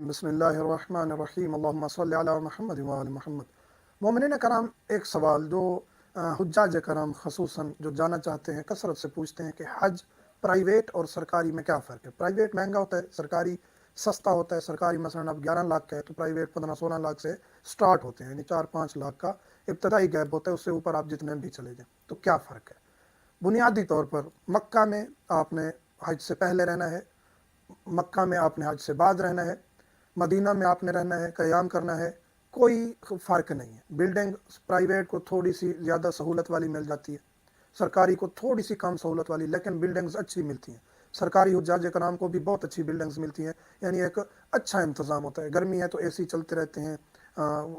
بسم اللہ الرحمن الرحیم اللہم صلی علی محمد وآل محمد۔ مومنین کرام، ایک سوال جو حجاج کرام خصوصاً جو جانا چاہتے ہیں کثرت سے پوچھتے ہیں کہ حج پرائیویٹ اور سرکاری میں کیا فرق ہے؟ پرائیویٹ مہنگا ہوتا ہے، سرکاری سستا ہوتا ہے۔ سرکاری مثلاً اب 11 لاکھ کا ہے تو پرائیویٹ 15-16 لاکھ سے سٹارٹ ہوتے ہیں، یعنی 4-5 لاکھ کا ابتدائی گیپ ہوتا ہے، اس سے اوپر آپ جتنے بھی چلے جائیں۔ تو کیا فرق ہے؟ بنیادی طور پر مکہ میں آپ نے حج سے پہلے رہنا ہے، مکہ میں آپ نے حج سے بعد رہنا ہے، مدینہ میں آپ نے رہنا ہے، قیام کرنا ہے، کوئی فرق نہیں ہے۔ بلڈنگ پرائیویٹ کو تھوڑی سی زیادہ سہولت والی مل جاتی ہے، سرکاری کو تھوڑی سی کم سہولت والی، لیکن بلڈنگز اچھی ملتی ہیں۔ سرکاری حجاج کرام کو بھی بہت اچھی بلڈنگز ملتی ہیں، یعنی ایک اچھا انتظام ہوتا ہے۔ گرمی ہے تو اے سی چلتے رہتے ہیں،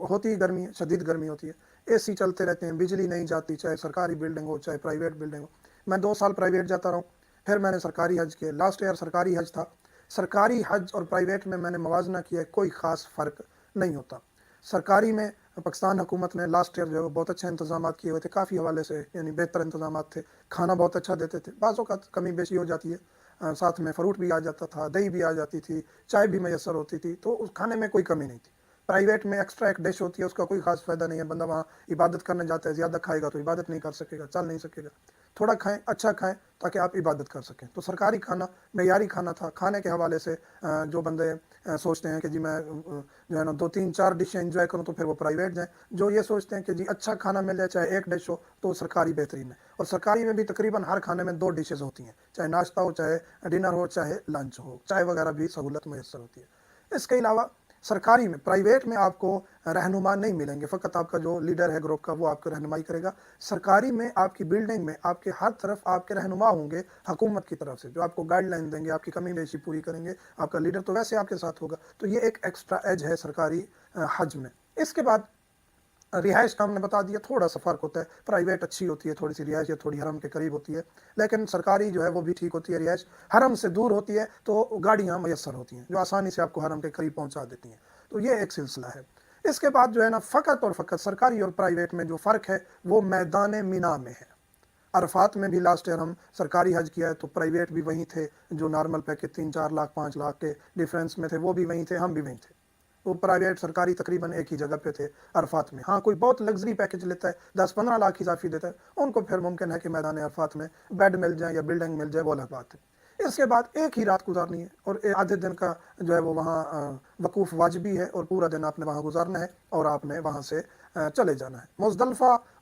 ہوتی ہی گرمی ہے، شدید گرمی ہوتی ہے، اے سی چلتے رہتے ہیں، بجلی نہیں جاتی، چاہے سرکاری بلڈنگ ہو چاہے پرائیویٹ بلڈنگ ہو۔ میں 2 سال پرائیویٹ جاتا رہا ہوں، پھر میں نے سرکاری حج کیا، لاسٹ ایئر سرکاری حج تھا۔ سرکاری حج اور پرائیویٹ میں نے موازنہ کیا ہے، کوئی خاص فرق نہیں ہوتا۔ سرکاری میں پاکستان حکومت نے لاسٹ ایئر جو ہے بہت اچھے انتظامات کیے ہوئے تھے، کافی حوالے سے، یعنی بہتر انتظامات تھے۔ کھانا بہت اچھا دیتے تھے، بعض اوقات کمی بیشی ہو جاتی ہے، ساتھ میں فروٹ بھی آ جاتا تھا، دہی بھی آ جاتی تھی، چائے بھی میسر ہوتی تھی، تو اس کھانے میں کوئی کمی نہیں تھی۔ پرائیویٹ میں ایکسٹرا ایک ڈش ہوتی ہے، اس کا کوئی خاص فائدہ نہیں ہے۔ بندہ وہاں عبادت کرنے جاتا ہے، زیادہ کھائے گا تو عبادت نہیں کر سکے گا، چل نہیں سکے گا۔ تھوڑا کھائیں، اچھا کھائیں تاکہ آپ عبادت کر سکیں۔ تو سرکاری کھانا معیاری کھانا تھا۔ کھانے کے حوالے سے جو بندے سوچتے ہیں کہ جی میں جو ہے نا 2-3-4 ڈشیں انجوائے کروں تو پھر وہ پرائیویٹ جائیں۔ جو یہ سوچتے ہیں کہ جی اچھا کھانا مل جائے، چاہے ایک ڈش ہو، تو سرکاری بہترین ہے۔ اور سرکاری میں بھی تقریباً ہر کھانے میں 2 ڈشز ہوتی ہیں، چاہے ناشتہ ہو، چاہے ڈنر ہو، چاہے لنچ ہو، چائے وغیرہ بھی سہولت میسر ہوتی ہے۔ اس کے علاوہ سرکاری میں، پرائیویٹ میں آپ کو رہنما نہیں ملیں گے، فقط آپ کا جو لیڈر ہے گروپ کا وہ آپ کو رہنمائی کرے گا۔ سرکاری میں آپ کی بلڈنگ میں آپ کے ہر طرف آپ کے رہنما ہوں گے حکومت کی طرف سے، جو آپ کو گائیڈ لائن دیں گے، آپ کی کمی بیشی پوری کریں گے۔ آپ کا لیڈر تو ویسے آپ کے ساتھ ہوگا، تو یہ ایک ایکسٹرا ایج ہے سرکاری حج میں۔ اس کے بعد رہائش کا ہم نے بتا دیا، تھوڑا سا فرق ہوتا ہے۔ پرائیویٹ اچھی ہوتی ہے تھوڑی سی رہائش، تھوڑی حرم کے قریب ہوتی ہے، لیکن سرکاری جو ہے وہ بھی ٹھیک ہوتی ہے۔ رہائش حرم سے دور ہوتی ہے تو گاڑیاں میسر ہوتی ہیں جو آسانی سے آپ کو حرم کے قریب پہنچا دیتی ہیں۔ تو یہ ایک سلسلہ ہے۔ اس کے بعد جو ہے نا فقط اور فقط سرکاری اور پرائیویٹ میں جو فرق ہے وہ میدان مینا میں ہے۔ عرفات میں بھی لاسٹ ایئر ہم سرکاری حج کیا ہے تو پرائیویٹ بھی وہیں تھے، جو نارمل پیکج 3-4 لاکھ 5 لاکھ کے ڈیفرنس میں تھے وہ بھی وہیں تھے، ہم بھی وہیں تھے۔ وہ پرائیویٹ سرکاری تقریباً ایک ہی جگہ پہ تھے عرفات میں۔ ہاں کوئی بہت لگژری پیکج لیتا ہے، 10-15 لاکھ اضافی دیتا ہے، ان کو پھر ممکن ہے کہ میدان عرفات میں بیڈ مل جائے یا بلڈنگ مل جائے، وہ الگ بات ہے۔ اس کے بعد ایک ہی رات گزارنی ہے اور آدھے دن کا جو ہے وہ وہاں وقوف واجبی ہے، اور پورا دن آپ نے وہاں گزارنا ہے اور آپ نے وہاں سے چلے جانا ہے۔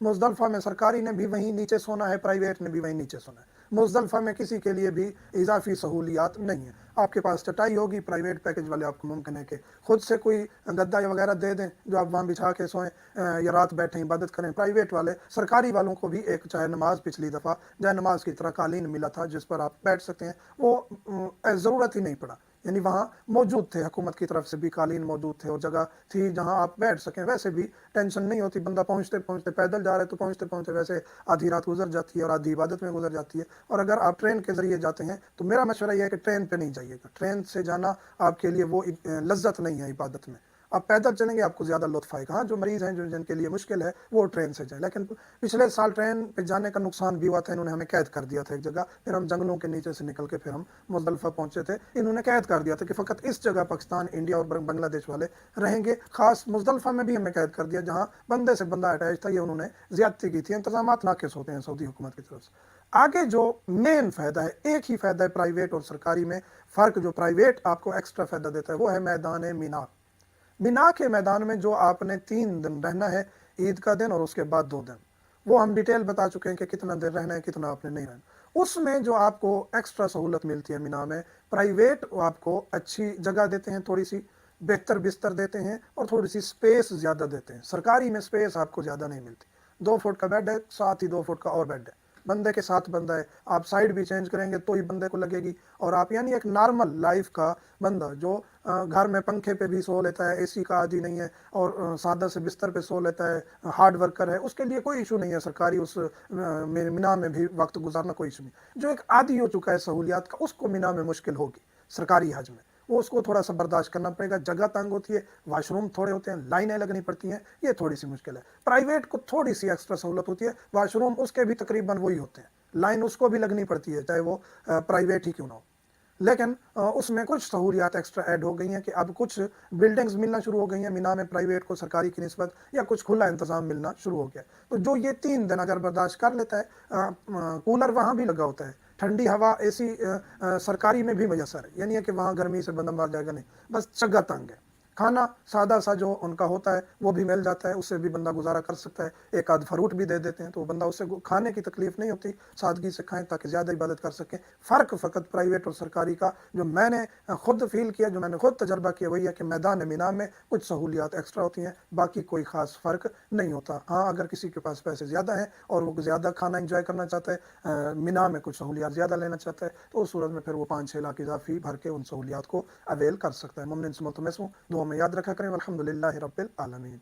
مزدلفہ میں سرکاری نے بھی وہیں نیچے سونا ہے، پرائیویٹ نے بھی وہیں نیچے سونا ہے۔ مزدلفہ میں کسی کے لیے بھی اضافی سہولیات نہیں ہیں۔ آپ کے پاس چٹائی ہوگی، پرائیویٹ پیکج والے آپ کو ممکن ہے کہ خود سے کوئی گدا وغیرہ دے دیں جو آپ وہاں بچھا کے سوئیں یا رات بیٹھیں عبادت کریں۔ پرائیویٹ والے سرکاری والوں کو بھی ایک چاہے نماز پچھلی دفعہ جائے نماز کی طرح قالین ملا تھا جس پر آپ بیٹھ سکتے ہیں، وہ ضرورت ہی نہیں پڑا، یعنی وہاں موجود تھے، حکومت کی طرف سے بھی قالین موجود تھے اور جگہ تھی جہاں آپ بیٹھ سکیں۔ ویسے بھی ٹینشن نہیں ہوتی، بندہ پہنچتے پہنچتے پیدل جا رہا ہے تو پہنچتے پہنچتے ویسے آدھی رات گزر جاتی ہے اور آدھی عبادت میں گزر جاتی ہے۔ اور اگر آپ ٹرین کے ذریعے جاتے ہیں تو میرا مشورہ یہ ہے کہ ٹرین پہ نہیں جائیے گا، ٹرین سے جانا آپ کے لیے وہ لذت نہیں ہے عبادت میں۔ آپ پیدل چلیں گے آپ کو زیادہ لطف آئے گا۔ ہاں جو مریض ہیں جن کے لیے مشکل ہے وہ ٹرین سے جائیں، لیکن پچھلے سال ٹرین پہ جانے کا نقصان بھی ہوا تھا، انہوں نے ہمیں قید کر دیا تھا ایک جگہ، پھر ہم جنگلوں کے نیچے سے نکل کے پھر ہم مزدلفہ پہنچے تھے، انہوں نے قید کر دیا تھا کہ فقط اس جگہ پاکستان، انڈیا اور بنگلہ دیش والے رہیں گے۔ خاص مزدلفہ میں بھی ہمیں قید کر دیا جہاں بندے سے بندہ اٹیچ تھا، یہ انہوں نے زیادتی کی تھی۔ انتظامات ناقص ہوتے ہیں سعودی حکومت کی طرف سے۔ آگے جو مین فائدہ ہے، ایک ہی فائدہ ہے پرائیویٹ اور سرکاری میں، فرق جو پرائیویٹ آپ کو ایکسٹرا فائدہ دیتا ہے وہ ہے میدان مینا۔ مینا کے میدان میں جو آپ نے 3 دن رہنا ہے، عید کا دن اور اس کے بعد 2 دن، وہ ہم ڈیٹیل بتا چکے ہیں کہ کتنا دن رہنا ہے، کتنا آپ نے نہیں رہنا۔ اس میں جو آپ کو ایکسٹرا سہولت ملتی ہے مینا میں، پرائیویٹ آپ کو اچھی جگہ دیتے ہیں، تھوڑی سی بہتر بستر دیتے ہیں اور تھوڑی سی سپیس زیادہ دیتے ہیں۔ سرکاری میں سپیس آپ کو زیادہ نہیں ملتی، 2 فٹ کا بیڈ ہے، ساتھ ہی 2 فٹ کا اور بیڈ ہے، بندے کے ساتھ بندہ ہے، آپ سائڈ بھی چینج کریں گے تو ہی بندے کو لگے گی۔ اور آپ یعنی ایک نارمل لائف کا بندہ جو گھر میں پنکھے پہ بھی سو لیتا ہے، اے سی کا عادی نہیں ہے اور سادہ سے بستر پہ سو لیتا ہے، ہارڈ ورکر ہے، اس کے لیے کوئی ایشو نہیں ہے سرکاری اس مینا میں بھی وقت گزارنا، کوئی ایشو نہیں۔ جو ایک عادی ہو چکا ہے سہولیات کا، اس کو مینا میں مشکل ہوگی سرکاری حج میں، وہ اس کو تھوڑا سا برداشت کرنا پڑے گا۔ جگہ تنگ ہوتی ہے، واش روم تھوڑے ہوتے ہیں، لائنیں لگنی پڑتی ہیں، یہ تھوڑی سی مشکل ہے۔ پرائیویٹ کو تھوڑی سی ایکسٹرا سہولت ہوتی ہے، واش روم اس کے بھی تقریباً وہی ہوتے ہیں، لائن اس کو بھی لگنی پڑتی ہے چاہے وہ پرائیویٹ ہی کیوں نہ ہو۔ لیکن اس میں کچھ سہولیات ایکسٹرا ایڈ ہو گئی ہیں کہ اب کچھ بلڈنگز ملنا شروع ہو گئی ہیں مینا میں پرائیویٹ کو سرکاری کی نسبت، یا کچھ کھلا انتظام ملنا شروع ہو گیا. تو جو یہ 3 دن اگر برداشت کر لیتا ہے، کولر وہاں بھی لگا ہوتا ہے، ٹھنڈی ہوا اے سی سرکاری میں بھی میسر ہے، یہ نہیں ہے کہ وہاں گرمی سے بندہ مار جائے گا، نہیں، بس چگا تنگ ہے. کھانا سادہ سا جو ان کا ہوتا ہے وہ بھی مل جاتا ہے، اس سے بھی بندہ گزارا کر سکتا ہے. ایک آدھ فروٹ بھی دے دیتے ہیں تو بندہ اس سے کھانے کی تکلیف نہیں ہوتی، سادگی سے کھائیں تاکہ زیادہ عبادت کر سکیں. فرق فقط پرائیویٹ اور سرکاری کا جو میں نے خود فیل کیا، جو میں نے خود تجربہ کیا، وہی ہے کہ میدان مینا میں کچھ سہولیات ایکسٹرا ہوتی ہیں، باقی کوئی خاص فرق نہیں ہوتا. ہاں اگر کسی کے پاس پیسے زیادہ ہیں اور وہ زیادہ کھانا انجوائے کرنا چاہتا ہے، مینا میں کچھ سہولیات زیادہ لینا چاہتا ہے، تو اس صورت میں پھر وہ 5-6 لاکھ اضافی بھر کے ان سہولیات کو اویل کر سکتا ہے. مومن سے ملتمس ہوں دعا میں یاد رکھا کریں. الحمدللہ رب العالمین.